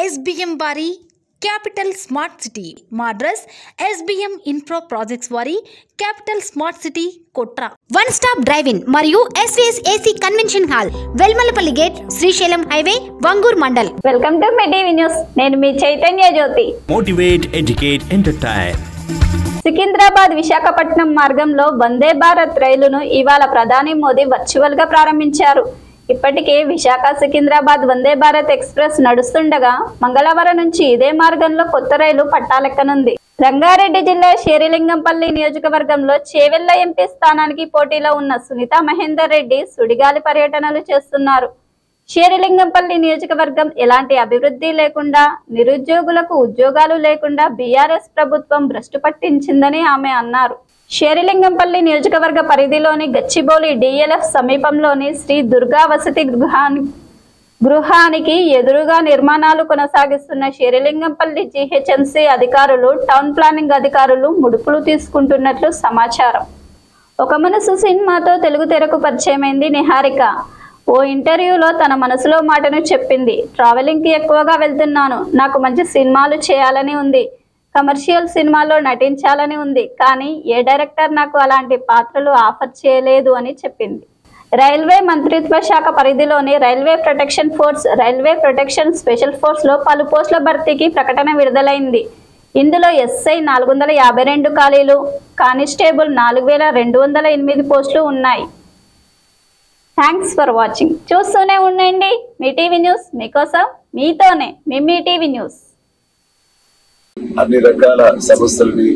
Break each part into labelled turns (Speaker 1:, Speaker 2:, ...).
Speaker 1: SBM వారి capital smart city మా address SBM infra projects వారి capital smart city Kotra one stop drive in మరియు SVS AC convention hall Velmalapalli gate Srisailam highway Vangoor mandal.
Speaker 2: Welcome to Mee TV news. నేను మీ Chaitanya Jyothi.
Speaker 3: Motivate, educate, entertain.
Speaker 2: Secunderabad Visakhapatnam మార్గంలో వందే భారత్ రైలును ఇవాళ ప్రధాని మోదీ వర్చువల్ గా ప్రారంభించారు. ఇప్పటికే విశాఖ సికింద్రాబాద్ వందే భారత్ ఎక్స్ప్రెస్ నడుస్తుండగా మంగళవారం నుంచి ఇదే మార్గంలో కొత్త రైలు పట్టాలెక్కనుంది. రంగారెడ్డి జిల్లా శేరిలింగంపల్లి నియోజకవర్గంలో చేవెళ్ల ఎంపీ స్థానానికి పోటీలో ఉన్న సునీతా మహేందర్ రెడ్డి సుడిగాలి పర్యటనలు చేస్తున్నారు. శేరిలింగంపల్లి నియోజకవర్గం ఎలాంటి అభివృద్ధి లేకుండా, నిరుద్యోగులకు ఉద్యోగాలు లేకుండా బీఆర్ఎస్ ప్రభుత్వం భ్రష్టు పట్టించిందని ఆమె అన్నారు. శేరిలింగంపల్లి నియోజకవర్గ పరిధిలోని గచ్చిబౌలి DLF సమీపంలోని శ్రీ దుర్గా వసతి గృహానికి ఎదురుగా నిర్మాణాలు కొనసాగిస్తున్న శేరిలింగంపల్లి GHMC అధికారులు, టౌన్ ప్లానింగ్ అధికారులు ముడుపులు తీసుకుంటున్నట్లు సమాచారం. ఒక మనసు సినిమాతో తెలుగు తెరకు పరిచయమైంది నిహారిక. ఓ ఇంటర్వ్యూలో తన మనసులో మాటను చెప్పింది. ట్రావెలింగ్కి ఎక్కువగా వెళ్తున్నాను, నాకు మంచి సినిమాలు చేయాలని ఉంది, కమర్షియల్ సినిమాలో నటించాలని ఉంది, కానీ ఏ డైరెక్టర్ నాకు అలాంటి పాత్రలు ఆఫర్ చేయలేదు అని చెప్పింది. రైల్వే మంత్రిత్వ శాఖ పరిధిలోని railway protection force, railway protection special force లో పలు పోస్టుల భర్తీకి ప్రకటన విడుదలైంది. ఇందులో SI 452 ఖాళీలు, కానిస్టేబుల్ 4208 పోస్టులు ఉన్నాయి. Thanks for watching. చూస్తూనే ఉండండి మీ టీవీ న్యూస్, మీకోసం మీతోనే మీ టీవీ న్యూస్.
Speaker 4: అన్ని రకాల సమస్యలని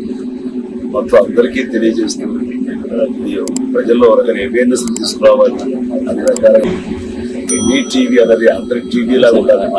Speaker 4: మొత్తం అందరికీ తెలియజేస్తూ ప్రజల్లో అవేర్నెస్ తీసుకురావాలి. అన్ని రకాల మీ టీవీ అనేది అందరి టీవీ లాగా ఉండాలని.